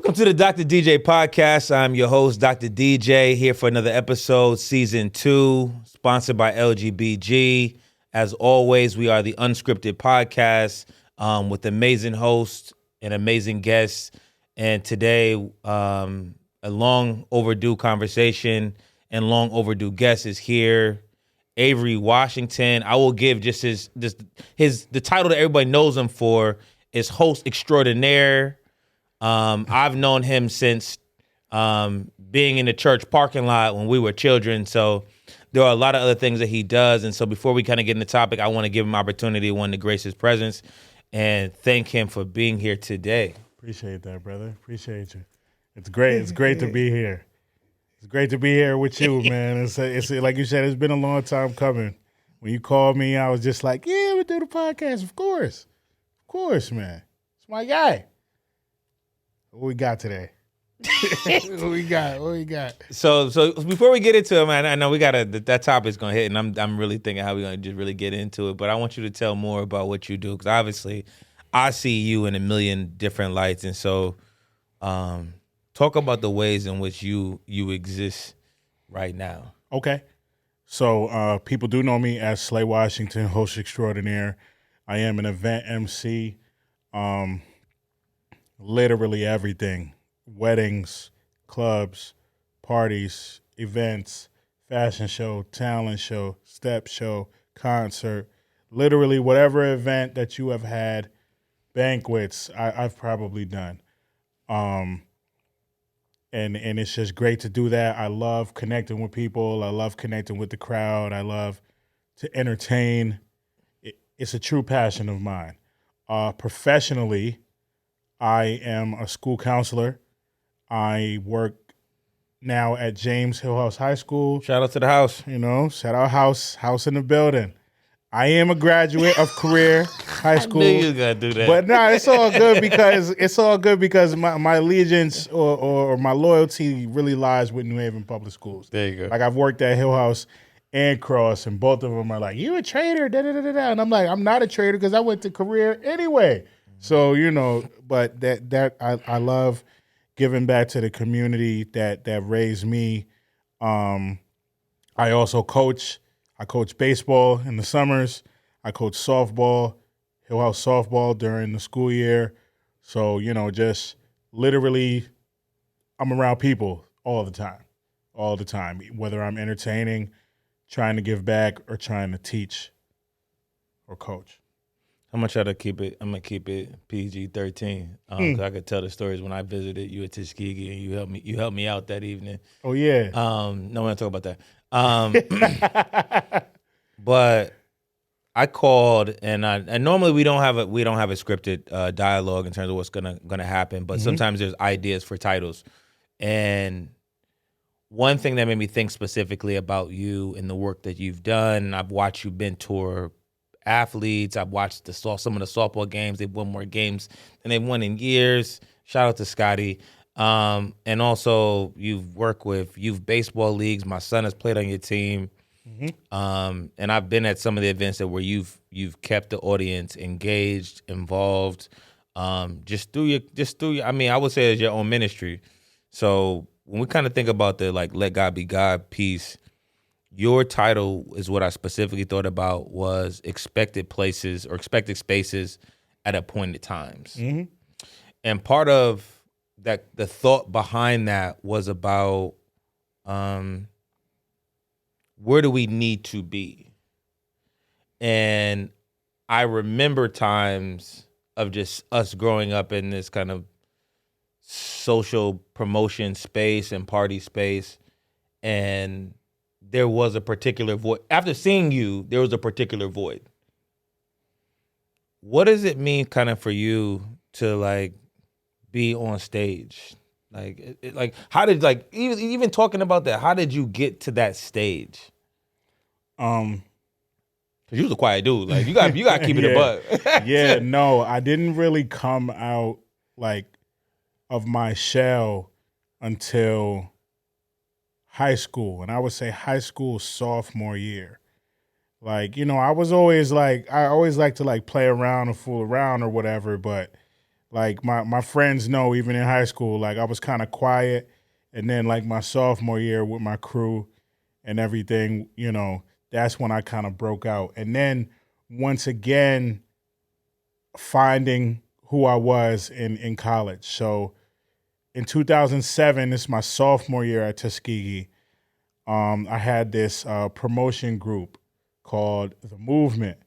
Welcome to the Dr. DJ Podcast. I'm your host, Dr. DJ, here for another episode, Season 2, sponsored by LGBG. As always, we are the unscripted podcast with amazing hosts and amazing guests. And today, a long overdue conversation and long overdue guest is here, Avery Washington. I will give just the title that everybody knows him for is host extraordinaire. I've known him since being in the church parking lot when we were children. So there are a lot of other things that he does. And so before we kind of get in the topic, I want to give him opportunity, one, to grace his presence and thank him for being here today. Appreciate that, brother. Appreciate you. It's great. It's great to be here. It's great to be here with you, man. It's like you said, it's been a long time coming. When you called me, I was just like, yeah, we'll do the podcast. Of course, man. It's my guy. What we got today? What we got? So before we get into it, man, I know we that topic's gonna hit, and I'm really thinking how we're gonna just really get into it. But I want you to tell more about what you do, because obviously I see you in a million different lights, and so talk about the ways in which you exist right now. Okay. So people do know me as Slay Washington, host extraordinaire. I am an event MC. Literally everything: weddings, clubs, parties, events, fashion show, talent show, step show, concert, literally whatever event that you have had, banquets, I've probably done. And it's just great to do that. I love connecting with people. I love connecting with the crowd. I love to entertain. It's a true passion of mine. Professionally, I am a school counselor. I work now at James Hillhouse High School. Shout out to the house. Shout out house in the building. I am a graduate of Career High School. I knew you was gonna do that. But no, it's all good because my allegiance or my loyalty really lies with New Haven Public Schools. There you go. Like, I've worked at Hillhouse and Cross, and both of them are like, "You a traitor?" And I'm like, "I'm not a traitor because I went to Career anyway." So, but that I love giving back to the community that raised me. I also coach. I coach baseball in the summers. I coach softball, Hillhouse softball during the school year. So, just literally I'm around people all the time, whether I'm entertaining, trying to give back, or trying to teach or coach. I'm gonna keep it PG-13. 'Cause I could tell the stories when I visited you at Tuskegee and you helped me out that evening. Oh yeah. No, we're gonna talk about that. But I called, and normally we don't have a scripted dialogue in terms of what's gonna happen. But sometimes there's ideas for titles, and one thing that made me think specifically about you and the work that you've done. I've watched you mentor athletes. I've watched some of the softball games. They've won more games than they've won in years. Shout out to Scotty. And also you've worked with youth baseball leagues. My son has played on your team. And I've been at some of the events where you've kept the audience engaged, involved, just through your, I would say it's your own ministry. So when we kind of think about the let God be God piece, your title is what I specifically thought about was expected places or expected spaces at appointed times. And part of that, the thought behind that was about where do we need to be? And I remember times of just us growing up in this kind of social promotion space and party space, and there was a particular void. After seeing you, there was a particular void. What does it mean kind of for you to be on stage? How did even talking about that, how did you get to that stage? Cause you was a quiet dude. You got to keep it a buck. Yeah, no, I didn't really come out of my shell until high school, and I would say high school sophomore year. I was always I always like to play around and fool around or whatever, but Like my friends know, even in high school, like I was kind of quiet. And then like my sophomore year with my crew and everything, that's when I kind of broke out. And then once again, finding who I was in college. So in 2007, this is my sophomore year at Tuskegee. I had this promotion group called The Movement,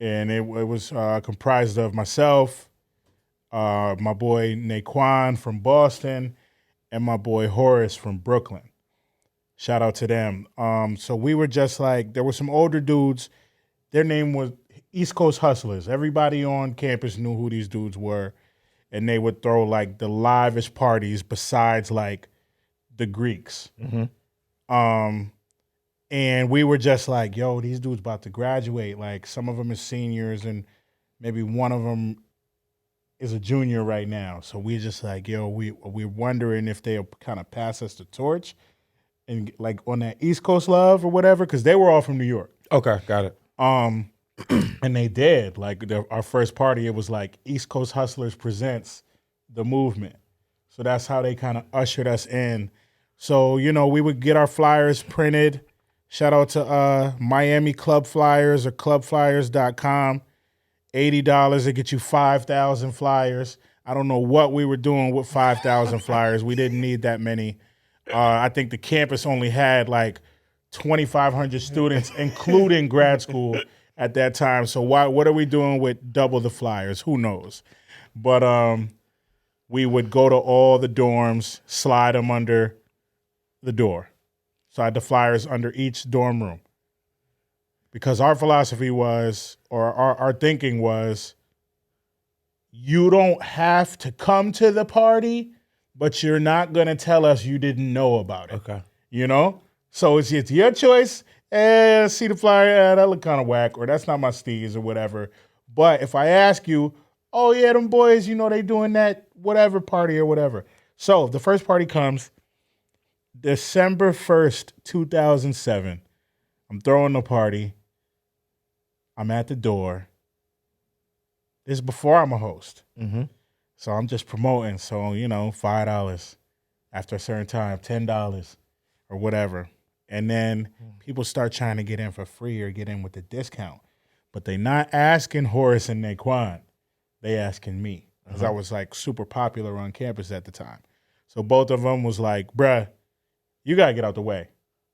and it was comprised of myself, my boy Naquan from Boston, and my boy Horace from Brooklyn. Shout out to them. So we were just like, there were some older dudes. Their name was East Coast Hustlers. Everybody on campus knew who these dudes were, and they would throw like the livest parties besides like the Greeks. And we were just like, yo, these dudes about to graduate. Like some of them are seniors and maybe one of them is a junior right now. So we just like, yo, we're wondering if they'll kind of pass us the torch and like on that East Coast love or whatever, because they were all from New York. Okay, got it. And they did. Like our first party, it was like East Coast Hustlers presents The Movement. So that's how they kind of ushered us in. So, we would get our flyers printed. Shout out to Miami Club Flyers or clubflyers.com. $80 to get you 5,000 flyers. I don't know what we were doing with 5,000 flyers. We didn't need that many. I think the campus only had like 2,500 students, including grad school at that time. So what are we doing with double the flyers? Who knows? But we would go to all the dorms, slide them under the door. Slide the flyers under each dorm room. Because our philosophy was, or our thinking was, you don't have to come to the party, but you're not going to tell us you didn't know about it. Okay. So it's your choice. See the flyer, that look kind of whack, or that's not my steez or whatever. But if I ask you, oh yeah, them boys, they doing that whatever party or whatever. So the first party comes December 1st, 2007. I'm throwing the party. I'm at the door. This is before I'm a host. Mm-hmm. So I'm just promoting. So, $5 after a certain time, $10 or whatever. And then people start trying to get in for free or get in with the discount. But they not asking Horace and Naquan. They asking me. Because I was like super popular on campus at the time. So both of them was like, bruh, you got to get out the way.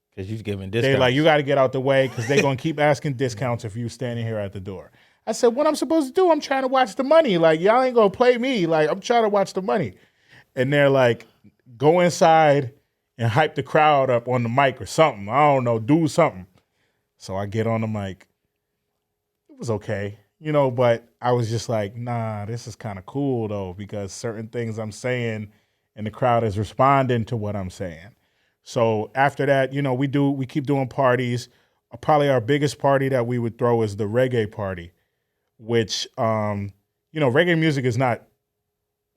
Because you're giving discounts. They like, you got to get out the way because they're going to keep asking discounts if you standing here at the door. I said, what I'm supposed to do? I'm trying to watch the money. Like, y'all ain't going to play me. Like, I'm trying to watch the money. And they're like, go inside and hype the crowd up on the mic or something. I don't know, do something. So I get on the mic. It was okay, but I was just like, nah, this is kind of cool, though, because certain things I'm saying and the crowd is responding to what I'm saying. So after that, we keep doing parties. Probably our biggest party that we would throw is the reggae party, which, reggae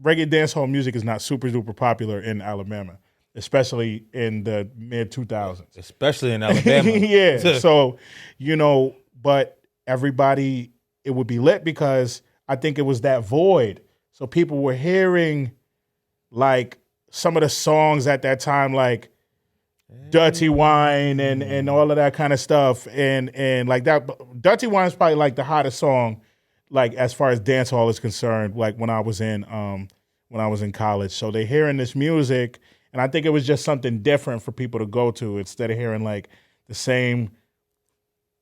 dancehall music is not super duper popular in Alabama, especially in the mid 2000s. Especially in Alabama. Yeah. So, but everybody, it would be lit because I think it was that void. So people were hearing like some of the songs at that time, like Dirty Wine and all of that kind of stuff. And like that, Dirty Wine is probably like the hottest song, like as far as dancehall is concerned, like when I was in college. So they're hearing this music, and I think it was just something different for people to go to instead of hearing like the same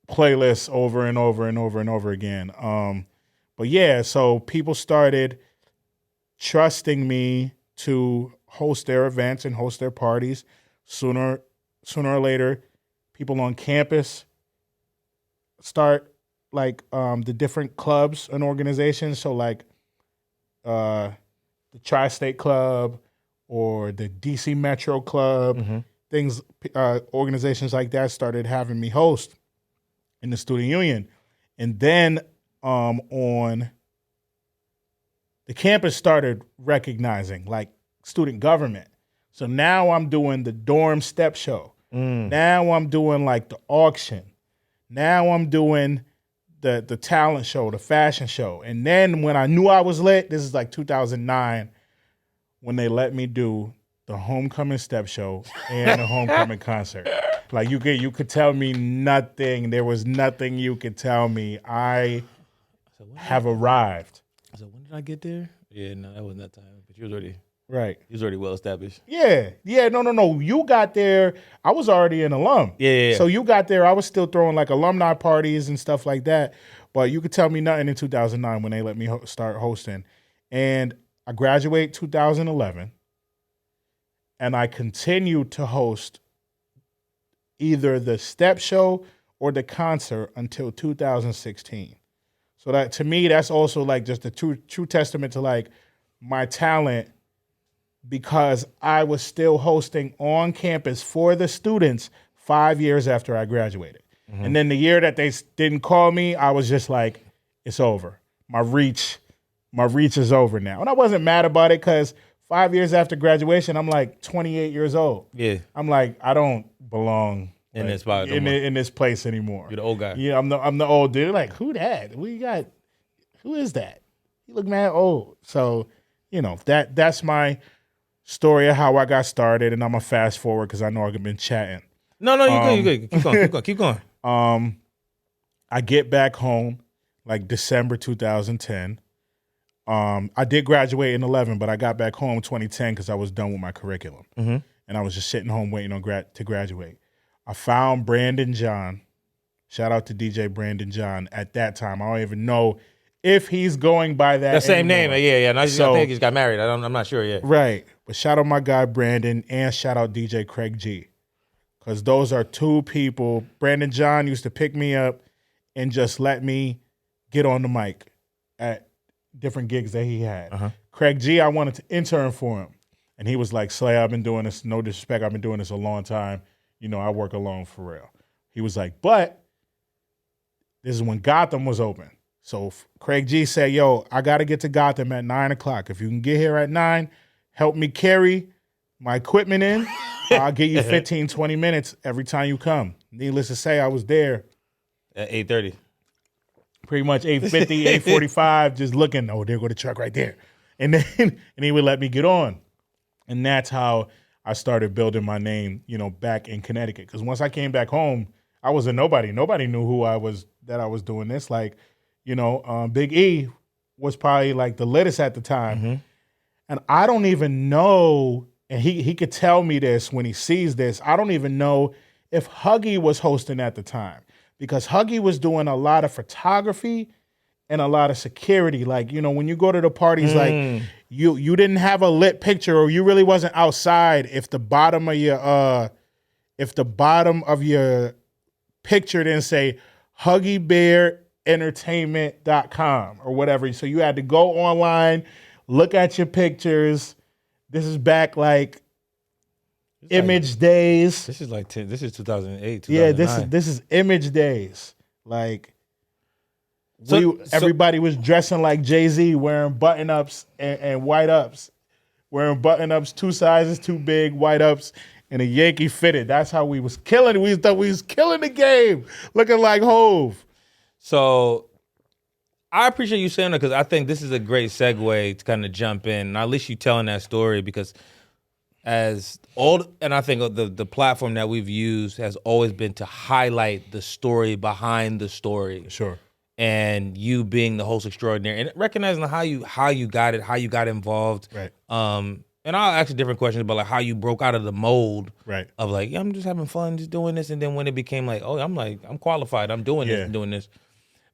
playlist over and over and over and over again. But yeah, so people started trusting me to host their events and host their parties. Sooner or later, people on campus start like the different clubs and organizations. So like the Tri-State Club or the DC Metro Club, organizations like that started having me host in the student union. And then on the campus started recognizing like student government. So now I'm doing the dorm step show. Now I'm doing like the auction. Now I'm doing the talent show, the fashion show. And then when I knew I was lit, this is like 2009, when they let me do the homecoming step show and the homecoming concert. Like you could tell me nothing. There was nothing you could tell me. I have arrived. So when did I get there? Yeah, no, that wasn't that time. But you was already right. You was already well established. Yeah. No. You got there. I was already an alum. Yeah. So you got there. I was still throwing like alumni parties and stuff like that. But you could tell me nothing in 2009 when they let me start hosting. And I graduate 2011. And I continued to host either the step show or the concert until 2016. So that to me, that's also like just a true testament to like my talent, because I was still hosting on campus for the students 5 years after I graduated. Mm-hmm. And then the year that they didn't call me, I was just like, it's over. My reach is over now. And I wasn't mad about it because 5 years after graduation, I'm like 28 years old. Yeah. I'm like, I don't belong in like, this spot in this place anymore. You're the old guy. Yeah, I'm the old dude. Like, who that? Who is that? You look mad old. So, that's my story of how I got started, and I'm gonna fast forward because I know I've been chatting. No, you good. Keep going. I get back home like December 2010. I did graduate in 11, but I got back home 2010 because I was done with my curriculum, and I was just sitting home waiting on to graduate. I found Brandon John. Shout out to DJ Brandon John. At that time, I don't even know if he's going by that same anymore. name. Yeah. I think he just got married. I'm not sure yet. Right. But shout out my guy Brandon, and shout out DJ Craig G. Because those are two people. Brandon John used to pick me up and just let me get on the mic at different gigs that he had. Uh-huh. Craig G, I wanted to intern for him. And he was like, Slay, I've been doing this, no disrespect, I've been doing this a long time. I work alone for real. He was like, but this is when Gotham was open. So Craig G said, yo, I got to get to Gotham at 9 o'clock. If you can get here at 9, help me carry my equipment in. I'll give you 15, 20 minutes every time you come. Needless to say, I was there. At 8:30. Pretty much 8:50, 8:45, just looking, oh, there go the truck right there. And he would let me get on. And that's how I started building my name, back in Connecticut. Because once I came back home, I was a nobody. Nobody knew who I was, that I was doing this. Like, Big E was probably like the latest at the time. Mm-hmm. And I don't even know, and he could tell me this when he sees this, I don't even know if Huggy was hosting at the time. Because Huggy was doing a lot of photography and a lot of security. Like, when you go to the parties, like you didn't have a lit picture, or you really wasn't outside if the bottom of your picture didn't say HuggyBearEntertainment.com or whatever. So you had to go online, look at your pictures. This is back like Image days. This is 2008, 2009. Yeah, this is Image days. Like, everybody was dressing like Jay-Z, wearing button-ups and white-ups. Wearing button-ups 2 sizes too big, white-ups, and a Yankee fitted. That's how we was killing it. We thought we was killing the game, looking like Hove. So I appreciate you saying that, because I think this is a great segue to kind of jump in. And at least you telling that story, because and I think the platform that we've used has always been to highlight the story behind the story. Sure. And you being the host extraordinaire and recognizing how you got it, how you got involved. Right. And I'll ask you different questions about like how you broke out of the mold. Right. Of like, yeah, I'm just having fun, just doing this. And then when it became like, oh, I'm qualified, I'm doing this and doing this.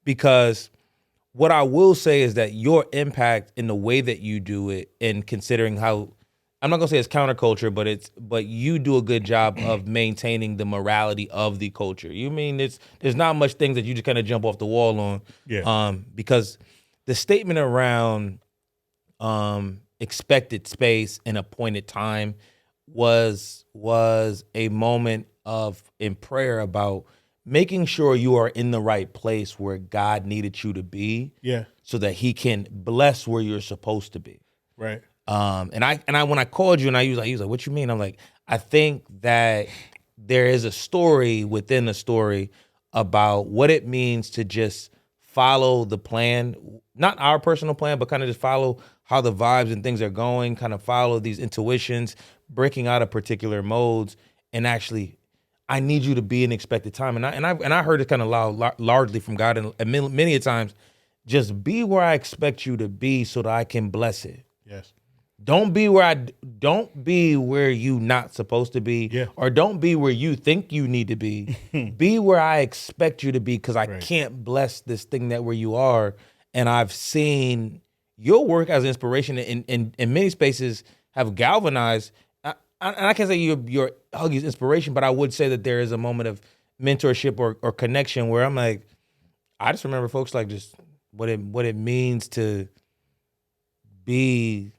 Because what I will say is that your impact in the way that you do it, and considering how, I'm not gonna say it's counterculture, but you do a good job of maintaining the morality of the culture. You mean there's not much things that you just kind of jump off the wall on. Yeah. Because the statement around expected space and appointed time was a moment in prayer about making sure you are in the right place where God needed you to be. Yeah. So that He can bless where you're supposed to be. Right. And I when I called you and he was like, what you mean? I'm like, I think that there is a story within a story about what it means to just follow the plan, not our personal plan, but kind of just follow how the vibes and things are going, kind of follow these intuitions, breaking out of particular modes, and actually, I need you to be in expected time. And I heard it kind of largely from God, and many a times, just be where I expect you to be so that I can bless it. Yes. Don't be where you not supposed to be, or don't be where you think you need to be. Be where I expect you to be, because I can't bless this thing that where you are. And I've seen your work as inspiration in many spaces have galvanized. And I can't say you're Huggy's inspiration, but I would say that there is a moment of mentorship or connection where I'm like, I just remember folks like just what it means to be.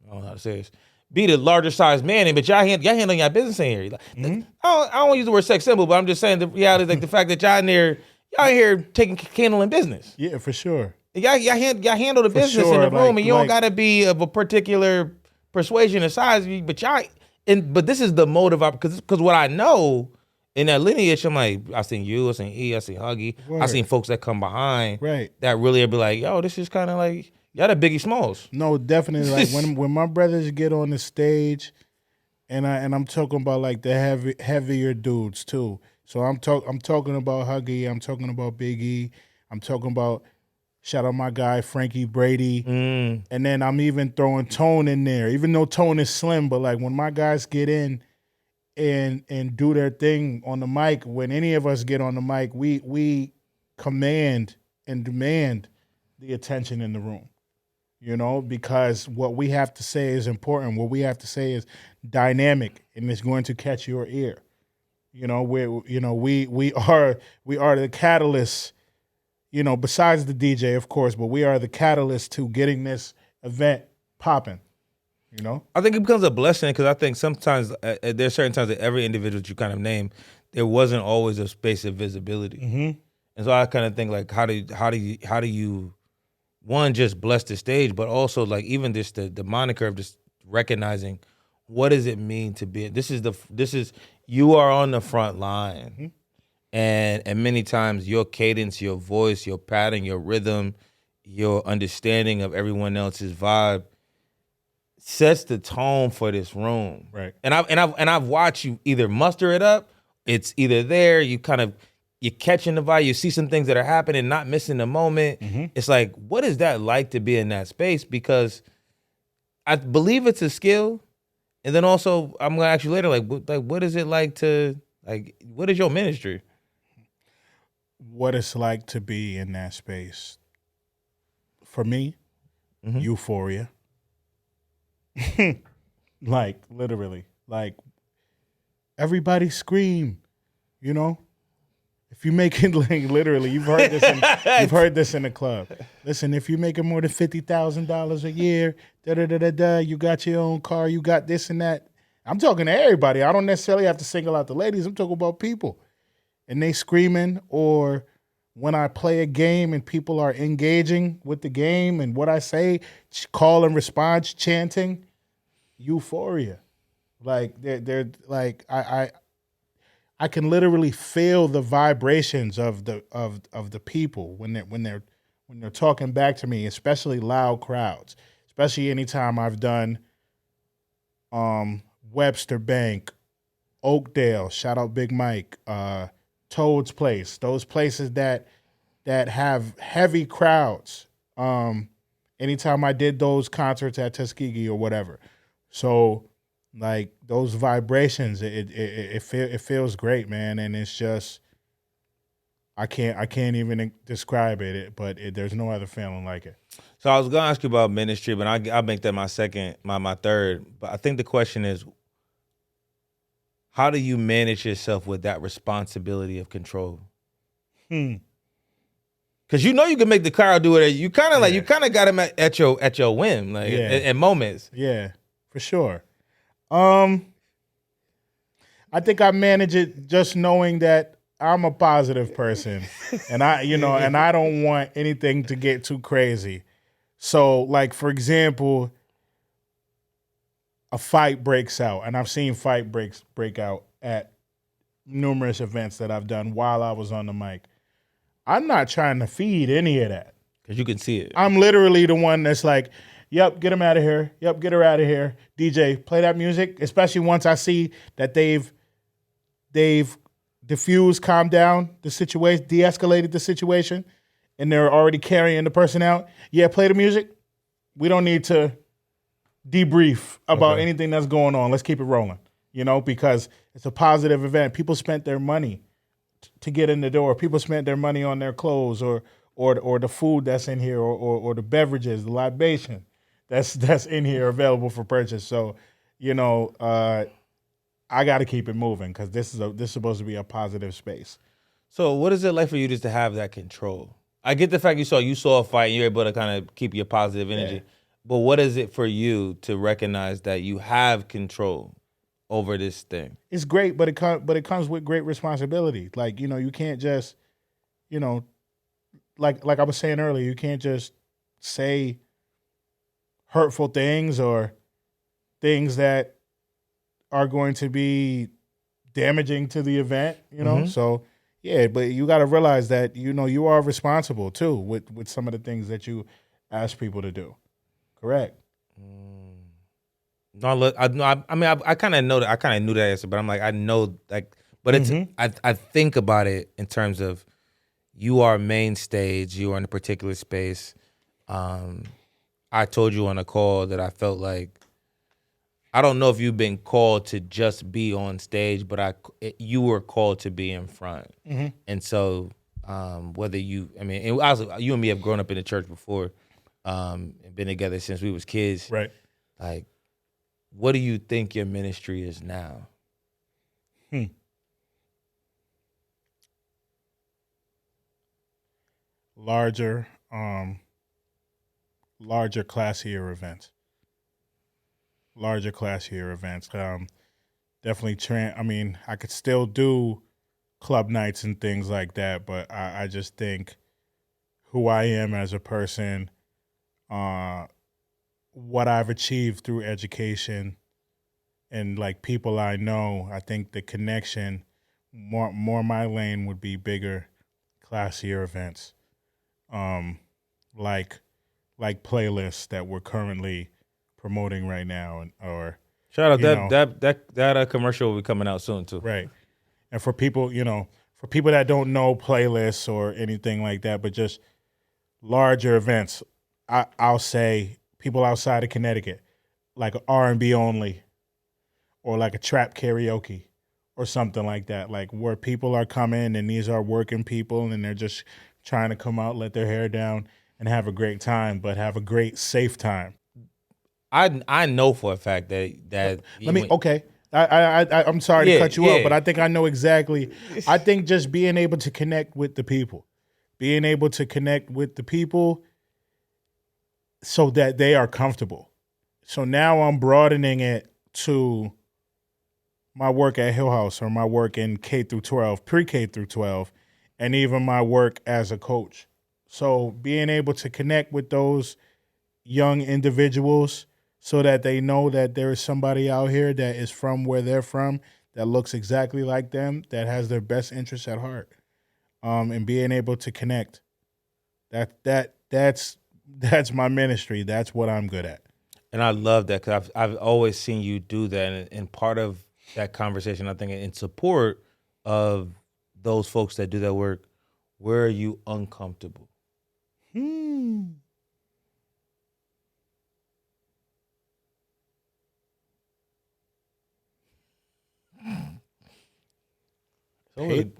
I don't know how to say this. Be the larger size man, but y'all handling y'all business in here. I don't want to use the word sex symbol, but I'm just saying the reality, like the fact that y'all in here taking handling business. Yeah, for sure. Y'all handle the business in the room, and you don't gotta be of a particular persuasion or size. But this is the motive, because what I know in that lineage, I'm like, I seen you, I seen E, I seen Huggy, I seen folks that come behind, that really be like, yo, this is kind of like. Y'all the Biggie Smalls. No, definitely. Like when my brothers get on the stage, and I'm talking about like the heavier dudes too. So I'm talking about Huggy. I'm talking about Biggie. I'm talking about shout out my guy Frankie Brady. And then I'm even throwing Tone in there, even though Tone is slim. But like when my guys get in and do their thing on the mic, when any of us get on the mic, we command and demand the attention in the room. You know, because what we have to say is important. What we have to say is dynamic, and it's going to catch your ear. You know, we are the catalyst. You know, besides the DJ, of course, but we are the catalyst to getting this event popping. You know, I think it becomes a blessing, because I think sometimes there's certain times that every individual that you kind of name, there wasn't always a space of visibility, and so I kind of think like, how do you one, just bless the stage, but also like even just the moniker of just recognizing what does it mean to be. This is you are on the front line, and many times your cadence, your voice, your pattern, your rhythm, your understanding of everyone else's vibe sets the tone for this room. Right. And I've watched you either muster it up. It's either there, you're catching the vibe, you see some things that are happening, not missing the moment. It's like, what is that like to be in that space? Because I believe it's a skill. And then also, I'm going to ask you later, what is it like to, what is your ministry? What it's like to be in that space. For me, euphoria. Like, literally. Like, everybody scream, you know? If you make it, like, literally, you've heard this in the club. Listen, if you're making more than $50,000 a year, you got your own car, you got this and that. I'm talking to everybody. I don't necessarily have to single out the ladies. I'm talking about people. And they screaming, or when I play a game and people are engaging with the game and what I say, call and response, chanting, euphoria. Like they're like I can literally feel the vibrations of the people when they're talking back to me, especially loud crowds. Especially anytime I've done Webster Bank, Oakdale, shout out Big Mike, Toad's Place, those places that have heavy crowds. Anytime I did those concerts at Tuskegee or whatever. So like those vibrations, it feels great, man, and it's just I can't even describe it, but there's no other feeling like it. So I was gonna ask you about ministry, but I'll make that my third. But I think the question is, how do you manage yourself with that responsibility of control? Because you know you can make the crowd do it. You kind of got them at your whim, like in moments. Yeah, for sure. I think I manage it just knowing that I'm a positive person, and I don't want anything to get too crazy. So, like for example, a fight breaks out, and I've seen fight break out at numerous events that I've done while I was on the mic. I'm not trying to feed any of that. Because you can see it. I'm literally the one that's like, yep, get him out of here. Yep, get her out of here. DJ, play that music, especially once I see that they've diffused, calmed down the situation, de-escalated the situation, and they're already carrying the person out. Yeah, play the music. We don't need to debrief about anything that's going on. Let's keep it rolling, because it's a positive event. People spent their money to get in the door. People spent their money on their clothes or the food that's in here or the beverages, the libation that's in here available for purchase. So, I got to keep it moving because this is supposed to be a positive space. So what is it like for you just to have that control? I get the fact you saw a fight and you're able to kind of keep your positive energy. Yeah. But what is it for you to recognize that you have control over this thing? It's great, but it comes with great responsibility. Like, you can't just, like I was saying earlier, you can't just say hurtful things or things that are going to be damaging to the event, So, yeah, but you got to realize that, you are responsible too with some of the things that you ask people to do. Correct. No, look, I kind of know that. I kind of knew that answer, but I'm like, I know, like, but it's, I think about it in terms of you are main stage, you are in a particular space. I told you on a call that I felt like, I don't know if you've been called to just be on stage, but you were called to be in front. And so whether you and you and me have grown up in the church before, and been together since we was kids. Right. Like, what do you think your ministry is now? Larger, classier events. Definitely, I could still do club nights and things like that, but I just think who I am as a person, what I've achieved through education and like people I know, I think the connection, more my lane would be bigger, classier events. Like playlists that we're currently promoting right now, or shout out that commercial will be coming out soon too. Right. And for people, that don't know playlists or anything like that, but just larger events, I'll say people outside of Connecticut, like R&B only, or like a trap karaoke or something like that, like where people are coming and these are working people and they're just trying to come out, let their hair down and have a great time, but have a great, safe time. I know for a fact that I'm sorry to cut you off, but I think I know exactly. I think just being able to connect with the people, so that they are comfortable. So now I'm broadening it to my work at Hill House or my work in K through 12, pre-K through 12, and even my work as a coach. So being able to connect with those young individuals so that they know that there is somebody out here that is from where they're from, that looks exactly like them, that has their best interests at heart, and being able to connect. That's my ministry. That's what I'm good at. And I love that because I've always seen you do that. And part of that conversation, I think, in support of those folks that do that work, where are you uncomfortable?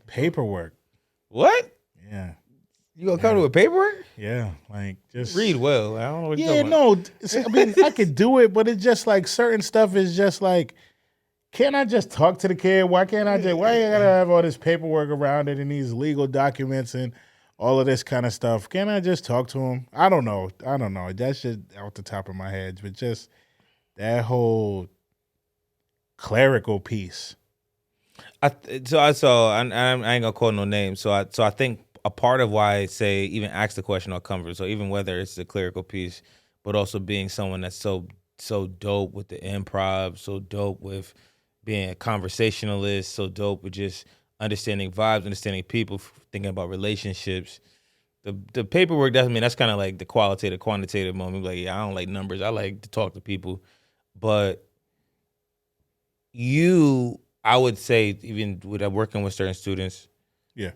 Paperwork. What? Yeah. You gonna come with paperwork? Yeah, like just read well. I don't know what you're talking about. I could do it, but it's just like certain stuff is just like, can't I just talk to the kid? Why you gotta have all this paperwork around it and these legal documents and all of this kind of stuff? Can't I just talk to him? I don't know. That's just out the top of my head, but just that whole clerical piece. I ain't gonna call no names. So I think a part of why I say even ask the question or cover. So even whether it's a clerical piece, but also being someone that's so dope with the improv, so dope with being a conversationalist, so dope with just understanding vibes, understanding people, thinking about relationships. The paperwork doesn't mean that's kind of like the quantitative moment. Like, yeah, I don't like numbers. I like to talk to people. But I would say, even with working with certain students,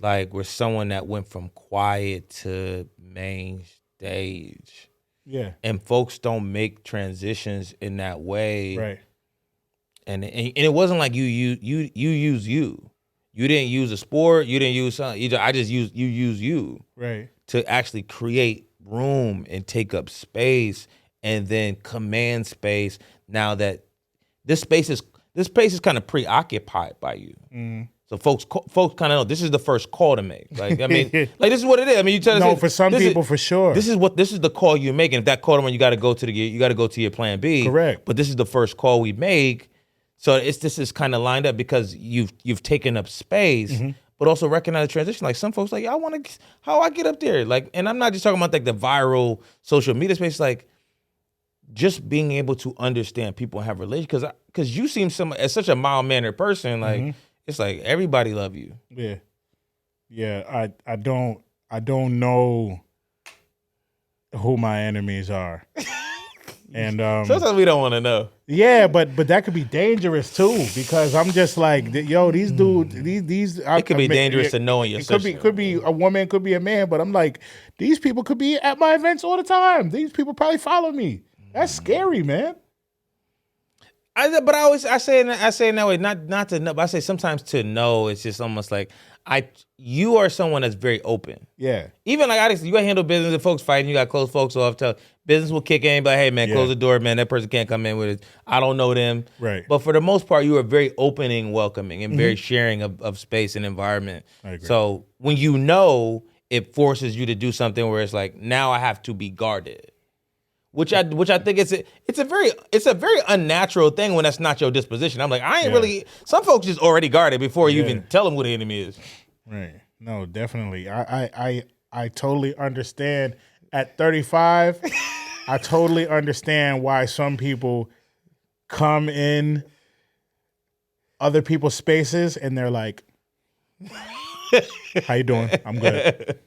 like we're someone that went from quiet to main stage. Yeah. And folks don't make transitions in that way. Right. And it wasn't like you use you. You didn't use a sport. You didn't use something. I just use you. Right. To actually create room and take up space and then command space. Now that this space is kind of preoccupied by you. Mm. So folks kind of know this is the first call to make. Like, I mean, like this is what it is. I mean, you tell us for some people for sure. This is the call you make, and if that call to you got to go to your plan B. Correct. But this is the first call we make. So this is kind of lined up because you've taken up space. Mm-hmm. But also recognize the transition. Like some folks, like, how I get up there. Like, and I'm not just talking about like the viral social media space. Like, just being able to understand people and have relations. Because you seem as such a mild mannered person. Like, it's like everybody love you. Yeah, yeah. I don't know who my enemies are. And sometimes we don't want to know. Yeah, but that could be dangerous too, because I'm just like, yo, these dudes, these. It could be dangerous to know in your system. Could be a woman, could be a man, but I'm like, these people could be at my events all the time. These people probably follow me. That's scary, man. I say in that way, not to know, but I say sometimes to know, it's just almost like you are someone that's very open. Yeah. Even like you got to handle business if folks fighting, you got to close folks off. Business will kick in, but hey man, close the door, man. That person can't come in with it. I don't know them. Right. But for the most part, you are very opening, welcoming, and very sharing of space and environment. I agree. So when you know, it forces you to do something where it's like, now I have to be guarded. Which I think it's a very unnatural thing when that's not your disposition. I'm like, I ain't really. Some folks just already guarded before you even tell them who the enemy is. Right. No, definitely. I totally understand. At 35, I totally understand why some people come in other people's spaces and they're like, how you doing? I'm good.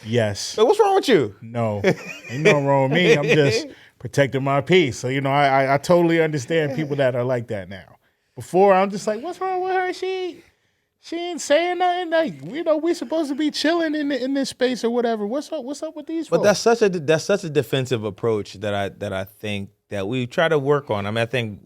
Yes. But what's wrong with you? No, ain't nothing wrong with me. I'm just protecting my peace. So, I totally understand people that are like that now. Before, I'm just like, what's wrong with her? She ain't saying nothing. Like, we supposed to be chilling in this space or whatever. What's up with these folks? But that's such a defensive approach that I think that we try to work on. I mean, I think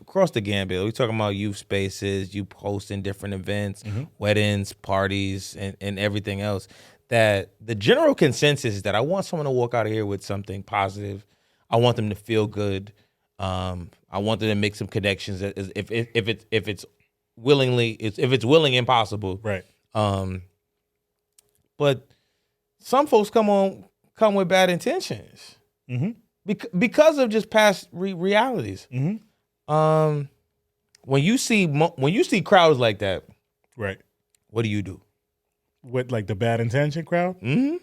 across the gambit, we're talking about youth spaces, you hosting different events, weddings, parties, and everything else. That the general consensus is that I want someone to walk out of here with something positive. I want them to feel good. I want them to make some connections. If it's willing and possible. Right. But some folks come with bad intentions. Mm-hmm. Because of just past realities. Mm-hmm. When you see crowds like that, right? What do you do? With like the bad intention crowd? Mm-hmm.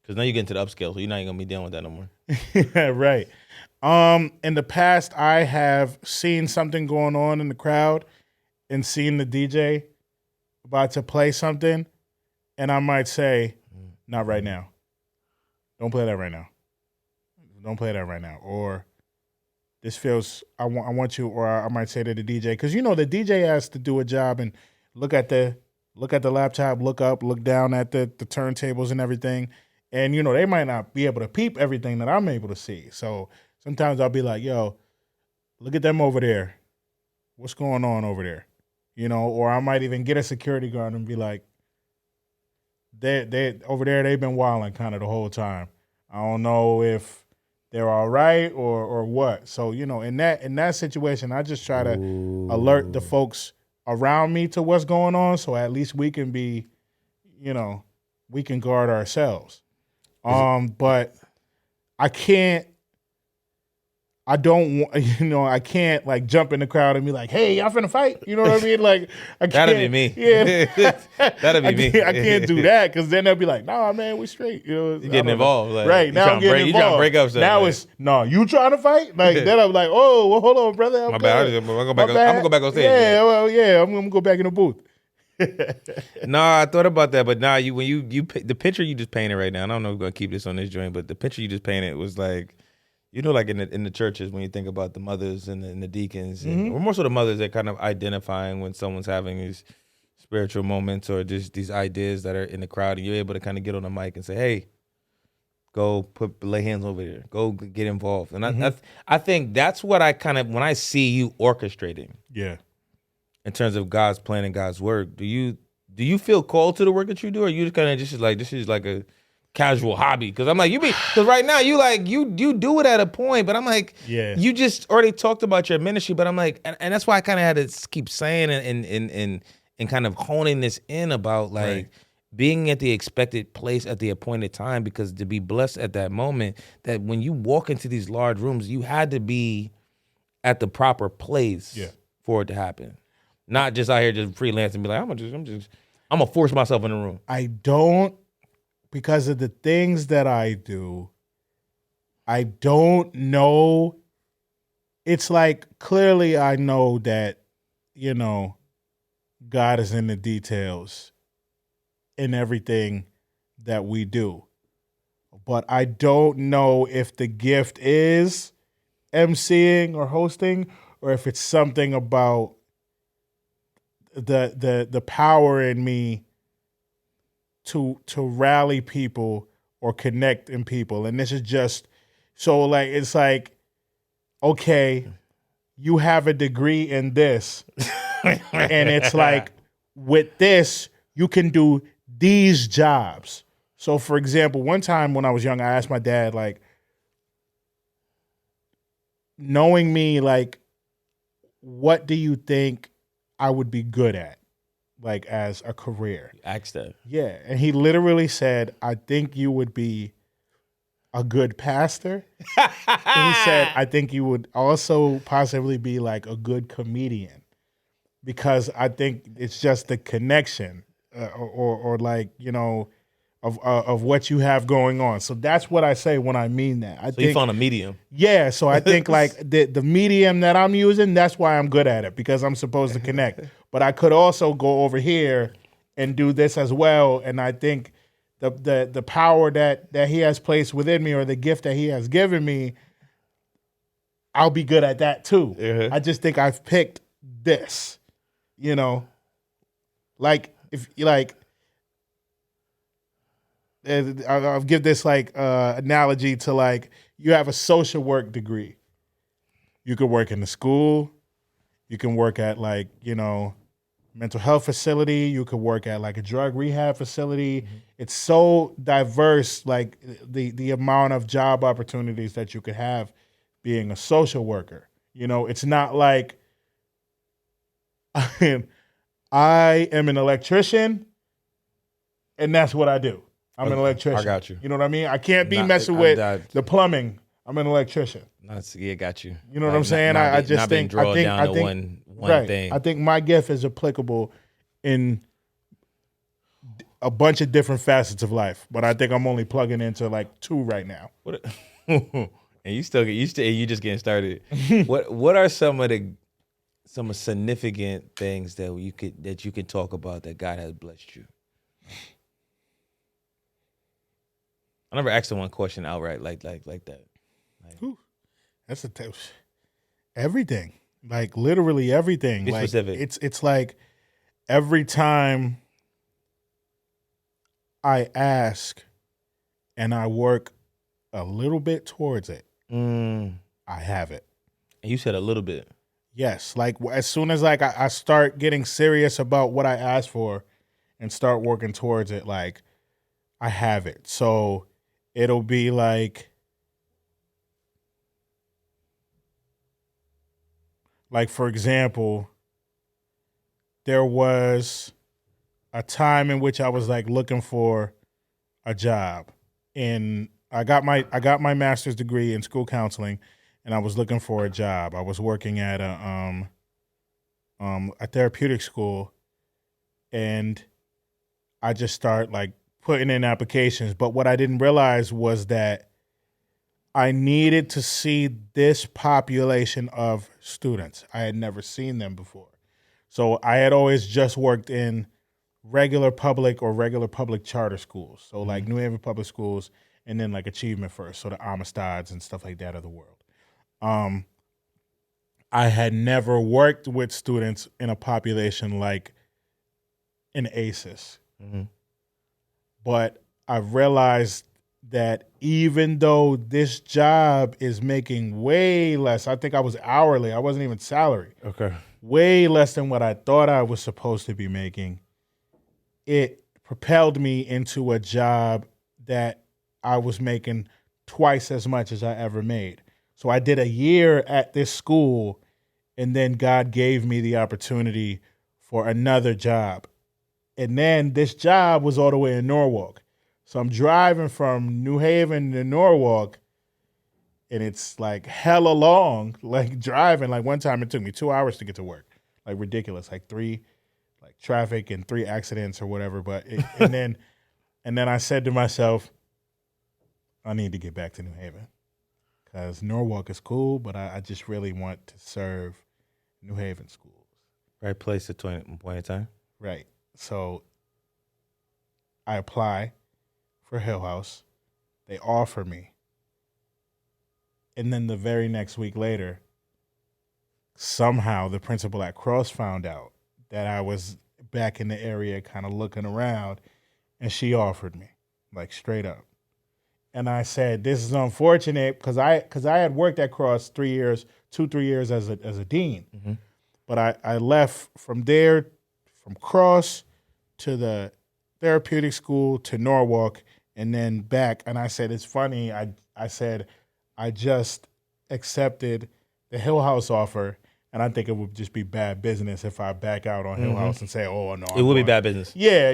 Because now you get into the upscale, so you're not even gonna be dealing with that no more. Right. In the past, I have seen something going on in the crowd and seen the DJ about to play something, and I might say, not right now. Don't play that right now. Don't play that right now. Or this feels, I want you, or I might say to the DJ, because the DJ has to do a job and look at the laptop, look up, look down at the turntables and everything. And, they might not be able to peep everything that I'm able to see. So sometimes I'll be like, yo, look at them over there. What's going on over there? Or I might even get a security guard and be like, they over there, they've been wilding kind of the whole time. I don't know if they're all right or what. So, in that situation, I just try to alert the folks around me to what's going on, so at least we can be, we can guard ourselves. But I I don't want, I can't like jump in the crowd and be like, hey, y'all finna fight? You know what I mean? Like, I can't. That'd be me. Yeah. That'd be me. I can't do that because then they'll be like, nah, man, we straight. You're getting involved. Like, right. Now I'm getting involved. You trying to break up something. Now it's, no, you trying to fight? Like, then I'm like, oh, well, hold on, brother. My bad. I'm going to go back on stage. Yeah, well, yeah, I'm going to go back in the booth. No, I thought about that, but now when you the picture you just painted right now, and I don't know if we're going to keep this on this joint, but the picture you just painted was like, like in the churches when you think about the mothers and the deacons, or more so the mothers that kind of identifying when someone's having these spiritual moments or just these ideas that are in the crowd, and you're able to kind of get on the mic and say, hey, go lay hands over there, go get involved. And I think that's what I kind of, when I see you orchestrating. Yeah. In terms of God's plan and God's work, do you feel called to the work that you do, or you just kind of just like this is like a casual hobby? Because I'm like because right now you do it at a point, but I'm like, yeah, you just already talked about your ministry, but I'm like, and that's why I kind of had to keep saying and kind of honing this in about like right. being at the expected place at the appointed time, because to be blessed at that moment, that when you walk into these large rooms, you had to be at the proper place for it to happen. Not just out here just freelance and be like, I'm gonna force myself in the room. I don't, because of the things that I do, I don't know. It's like, clearly I know that, God is in the details in everything that we do. But I don't know if the gift is emceeing or hosting, or if it's something about the power in me to rally people or connect in people. And this is just so like, it's like, okay, you have a degree in this. And it's like, with this, you can do these jobs. So for example, one time when I was young, I asked my dad, like, knowing me, like, what do you think I would be good at, like, as a career? Ask that. Yeah. And he literally said, I think you would be a good pastor. And he said, I think you would also possibly be like a good comedian, because I think it's just the connection or like, of what you have going on. So that's what I say when I mean that. I think you found a medium. Yeah, so I think like the medium that I'm using, that's why I'm good at it, because I'm supposed to connect. But I could also go over here and do this as well. And I think the power that he has placed within me, or the gift that he has given me, I'll be good at that too. Uh-huh. I just think I've picked this, like if like. I'll give this like analogy to like, you have a social work degree. You could work in the school. You can work at like, mental health facility. You could work at like a drug rehab facility. Mm-hmm. It's so diverse, like the amount of job opportunities that you could have being a social worker. It's not like I am an electrician and that's what I do. I'm an electrician. I got you. You know what I mean? I can't be messing with the plumbing. I'm an electrician. Got you. You know what I'm saying? I just think one right. thing. I think my gift is applicable in a bunch of different facets of life, but I think I'm only plugging into like 2 right now. And you just getting started. What are some significant things that you can talk about that God has blessed you? I never asked one question outright like that. That's everything. Like literally everything. Be like specific. It's like every time I ask and I work a little bit towards it, I have it. And you said a little bit. Yes. Like as soon as like I start getting serious about what I asked for and start working towards it, like I have it. So it'll be like for example, there was a time in which I was like looking for a job, and I got my master's degree in school counseling, and I was looking for a job. I was working at a therapeutic school, and I just start like putting in applications. But what I didn't realize was that I needed to see this population of students. I had never seen them before. So I had always just worked in regular public charter schools. So like New Haven Public Schools, and then like Achievement First, so the Amistad's and stuff like that of the world. I had never worked with students in a population like an ACES. Mm-hmm. But I realized that even though this job is making way less, I think I was hourly, I wasn't even salary. Okay. Way less than what I thought I was supposed to be making. It propelled me into a job that I was making twice as much as I ever made. So I did a year at this school, and then God gave me the opportunity for another job. And then this job was all the way in Norwalk. So I'm driving from New Haven to Norwalk, and it's like hella long, like driving. Like one time it took me 2 hours to get to work. Like ridiculous, like 3 traffic and 3 accidents or whatever. But and then I said to myself, I need to get back to New Haven because Norwalk is cool, but I just really want to serve New Haven schools. Right place at point in time. Right. So I apply for Hill House. They offer me. And then the very next week later, somehow the principal at Cross found out that I was back in the area kind of looking around, and she offered me, like straight up. And I said, this is unfortunate because I had worked at Cross 3 years, 2-3 years as a dean. Mm-hmm. But I left from there, from Cross to the therapeutic school to Norwalk and then back. And I said, it's funny. I said, I just accepted the Hill House offer, and I think it would just be bad business if I back out on Hill House and say, oh, no. It would be bad business. Yeah,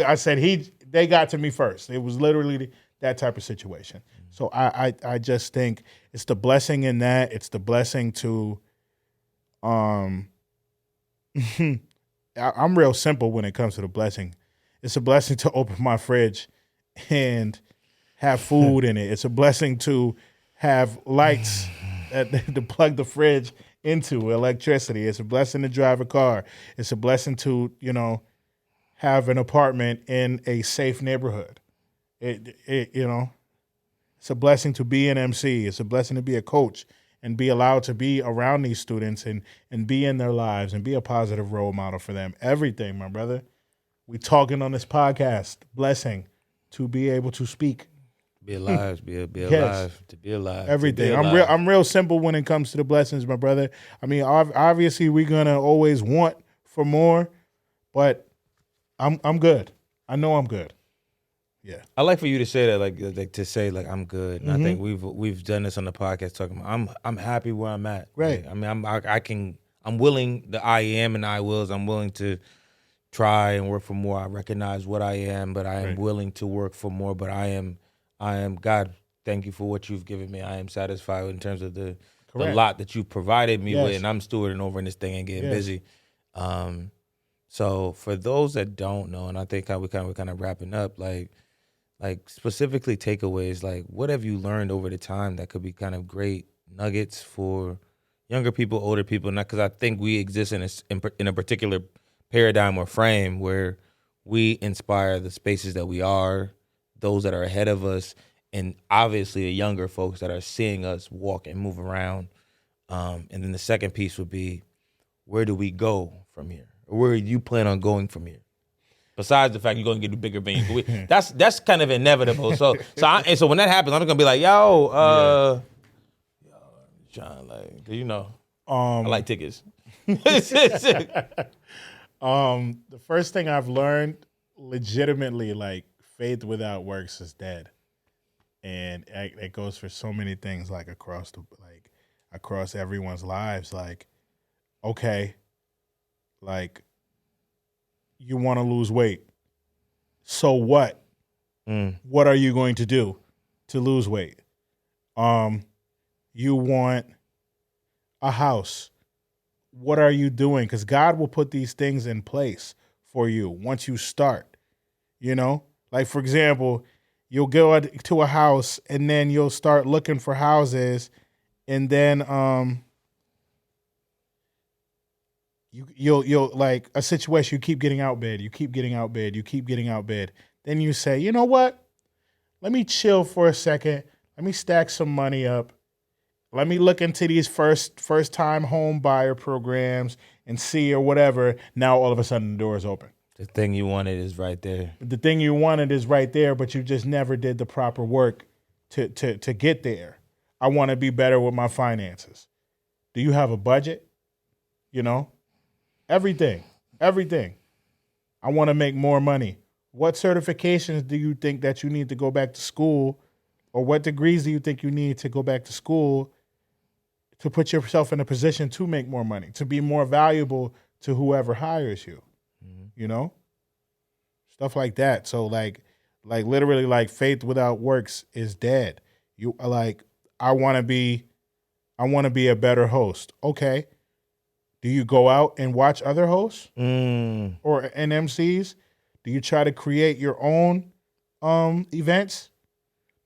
I said they got to me first. It was literally that type of situation. So I just think it's the blessing in that. It's the blessing to I'm real simple when it comes to the blessing. It's a blessing to open my fridge and have food in it. It's a blessing to have lights to plug the fridge into, electricity. It's a blessing to drive a car. It's a blessing to, have an apartment in a safe neighborhood. It's a blessing to be an MC. It's a blessing to be a coach and be allowed to be around these students and be in their lives and be a positive role model for them. Everything, my brother. We talking on this podcast. Blessing to be able to speak. Be alive, be Yes. alive, to be alive. Everything. To be alive. I'm real simple when it comes to the blessings, my brother. I mean, obviously we're gonna always want for more, but I'm good. I know I'm good. Yeah. I like for you to say that, like to say like I'm good. And I think we've done this on the podcast talking about I'm happy where I'm at. Right. Like, I mean, I'm willing. The I am and I wills. I'm willing to try and work for more. I recognize what I am, but I am willing to work for more. But I am God. Thank you for what you've given me. I am satisfied in terms of the lot that you provided me with, and I'm stewarding over in this thing and getting busy. So for those that don't know, and I think we're kind of wrapping up, like specifically takeaways, like what have you learned over the time that could be kind of great nuggets for younger people, older people? Not because I think we exist in a particular paradigm or frame where we inspire the spaces that we are, those that are ahead of us, and obviously the younger folks that are seeing us walk and move around. And then the second piece would be, where do we go from here? Or where do you plan on going from here? Besides the fact you're going to get a bigger venue, that's kind of inevitable. So when that happens, I'm gonna be like, yo, John, like, I like tickets. The first thing I've learned, legitimately, like faith without works is dead, and it goes for so many things, like across everyone's lives. Like, okay, like you want to lose weight, so what? What are you going to do to lose weight? You want a house. What are you doing? Because God will put these things in place for you once you start, you know? Like, for example, you'll go to a house and then you'll start looking for houses, and then you'll like a situation, you keep getting outbid, you keep getting outbid, you keep getting outbid. Then you say, you know what? Let me chill for a second. Let me stack some money up. Let me look into these first time home buyer programs and see, or whatever. Now all of a sudden the door is open. The thing you wanted is right there. The thing you wanted is right there, but you just never did the proper work to get there. I want to be better with my finances. Do you have a budget? You know, everything. I want to make more money. What certifications do you think that you need to go back to school, or what degrees do you think you need to go back to school to put yourself in a position to make more money, to be more valuable to whoever hires you? You know, stuff like that. So like literally, like, faith without works is dead. You like, I want to be a better host. Okay. Do you go out and watch other hosts or MCs? Do you try to create your own events?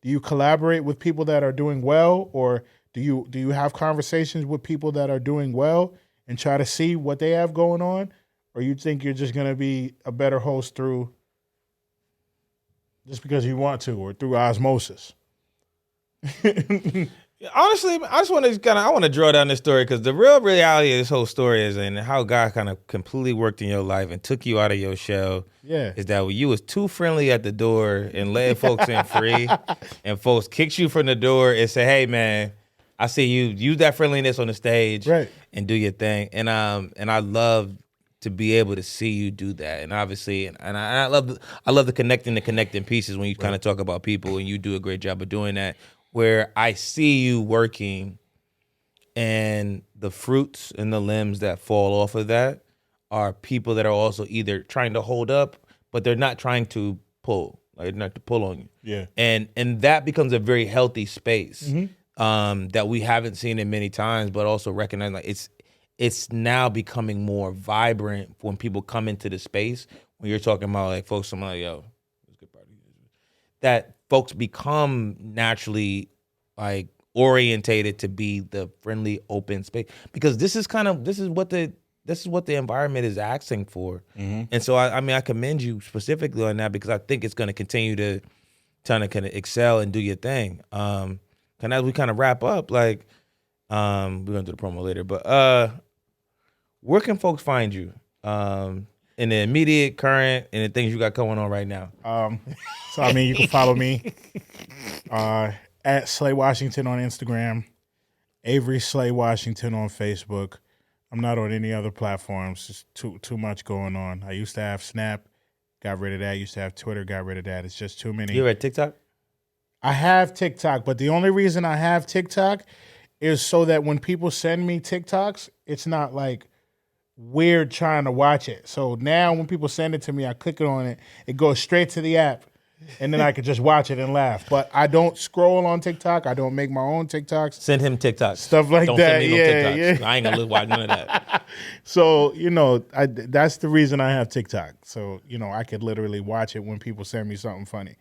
Do you collaborate with people that are doing well, or do you have conversations with people that are doing well and try to see what they have going on? Or you think you're just going to be a better host just because you want to, or through osmosis? Honestly, I just want to I want to draw down this story, because the real reality of this whole story is, and how God kind of completely worked in your life and took you out of your shell. Yeah. Is that when you was too friendly at the door and letting folks in free, and folks kicked you from the door and say, "Hey, man, I see you. Use that friendliness on the stage, right, and do your thing." And I love to be able to see you do that, and obviously, and I love the connecting pieces when you kind of talk about people, and you do a great job of doing that. Where I see you working, and the fruits and the limbs that fall off of that are people that are also either trying to hold up, but they're not trying to pull, like not to pull on you. Yeah, and that becomes a very healthy space that we haven't seen it many times, but also recognize like it's now becoming more vibrant when people come into the space. When you're talking about like folks, I'm like, yo, it's a good party. That folks become naturally like orientated to be the friendly, open space, because this is what the environment is asking for. And so I commend you specifically on that, because I think it's going to continue to kind of excel and do your thing. And as we kind of wrap up, like we're gonna do the promo later, but where can folks find you in the immediate, current, and the things you got going on right now? So, I mean, you can follow me at Slay Washington on Instagram, Avery Slay Washington on Facebook. I'm not on any other platforms. Just too much going on. I used to have Snap, got rid of that. Used to have Twitter, got rid of that. It's just too many. You ever at TikTok? I have TikTok, but the only reason I have TikTok is so that when people send me TikToks, it's not like weird trying to watch it. So now when people send it to me, I click on it, it goes straight to the app, and then I could just watch it and laugh. But I don't scroll on TikTok. I don't make my own TikToks. Send him TikToks. Stuff like don't that. Send me no TikToks. I ain't gonna watch none of that. So, that's the reason I have TikTok. So, I could literally watch it when people send me something funny.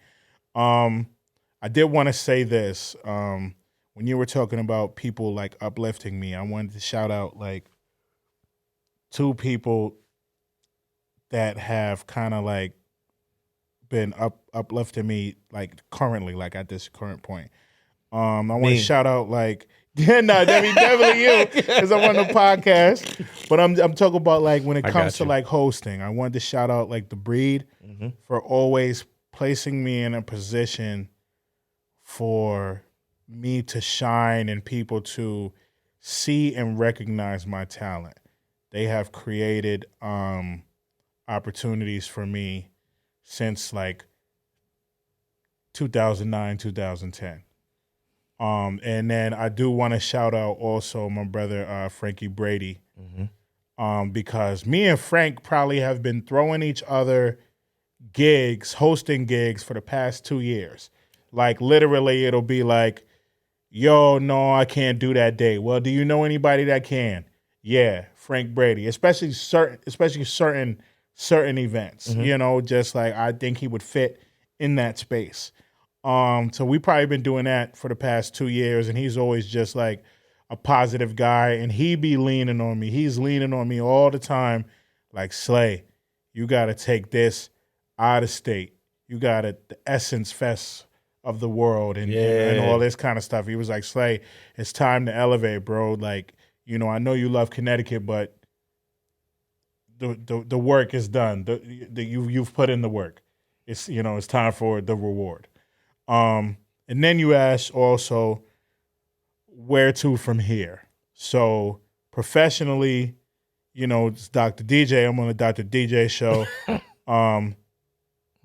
I did want to say this. When you were talking about people like uplifting me, I wanted to shout out like two people that have kind of like been uplifting me like currently, like at this current point. I want to shout out like definitely you, because I'm on the podcast. But I'm talking about like when it comes to like hosting. I wanted to shout out like The Breed for always placing me in a position for me to shine and people to see and recognize my talent. They have created opportunities for me since like 2009, 2010. And then I do want to shout out also my brother Frankie Brady, because me and Frank probably have been throwing each other gigs, hosting gigs for the past 2 years. Like literally it'll be like, Yo, no, I can't do that day. Well, do you know anybody that can? Yeah, Frank Brady, especially certain events. You know, just like I think he would fit in that space. So we probably been doing that for the past 2 years, and he's always just like a positive guy, and he be leaning on me. He's leaning on me all the time, like Slay, you got to take this out of state. You got it, the Essence Fest of the world, and all this kind of stuff. He was like, Slay, it's time to elevate, bro. Like, you know, I know you love Connecticut, but the work is done. You've put in the work. It's, you know, it's time for the reward. And then you ask also where to from here. So professionally, you know, it's Dr. DJ. I'm on the Dr. DJ show.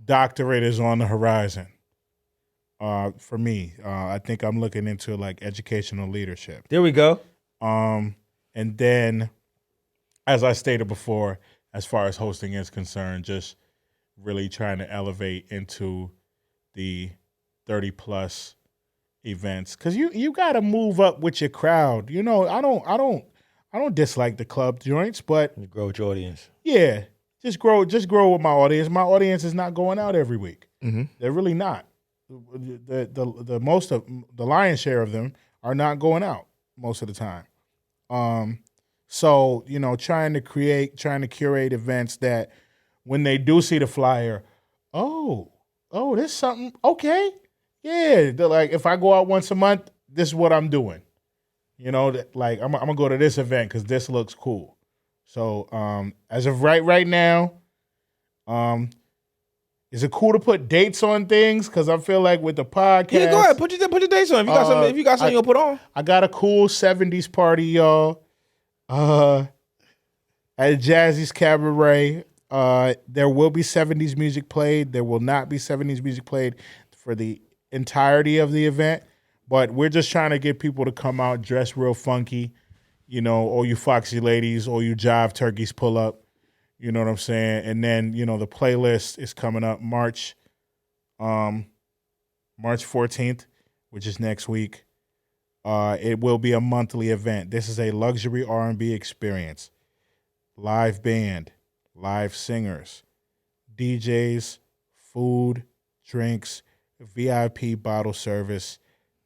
Doctorate is on the horizon. For me, I think I'm looking into like educational leadership. There we go. And then, as I stated before, as far as hosting is concerned, just really trying to elevate into the 30 plus events, because you got to move up with your crowd. You know, I don't dislike the club joints, but You grow with your audience. yeah, just grow with my audience. My audience is not going out every week. Mm-hmm. They're really not. The most of the lion's share of them are not going out most of the time. So, you know, trying to curate events that when they do see the flyer, oh, there's something. Okay. Yeah. Like if I go out once a month, this is what I'm doing. You know, like I'm gonna go to this event because this looks cool. So, as of right now, is it cool to put dates on things? Because I feel like with the podcast, Yeah, go ahead. Put your dates on. If you got something you'll put on. I got a cool 70s party, y'all. At Jazzy's Cabaret. There will be 70s music played. There will not be 70s music played for the entirety of the event. But we're just trying to get people to come out dressed real funky. You know, all you foxy ladies, all you jive turkeys pull up. You know what I'm saying? And then, you know, the playlist is coming up March 14th, which is next week. It will be a monthly event. This is a luxury R&B experience. Live band, live singers, DJs, food, drinks, VIP bottle service,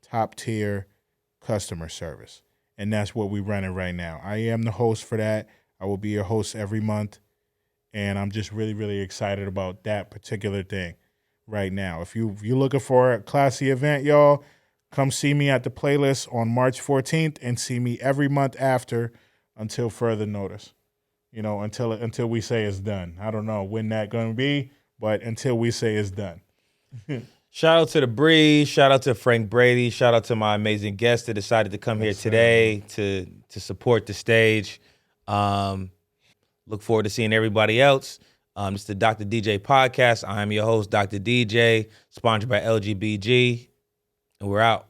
top tier customer service. And that's what we're running right now. I am the host for that. I will be your host every month. And I'm just really, really excited about that particular thing right now. If you're looking for a classy event, y'all, come see me at the playlist on March 14th and see me every month after until further notice. You know, until we say it's done. I don't know when that's going to be, but until we say it's done. Shout out to the Breeze. Shout out to Frank Brady. Shout out to my amazing guest that decided to come here today to support the stage. Look forward to seeing everybody else. It's the Dr. DJ podcast. I am your host, Dr. DJ, sponsored by LGBG, and we're out.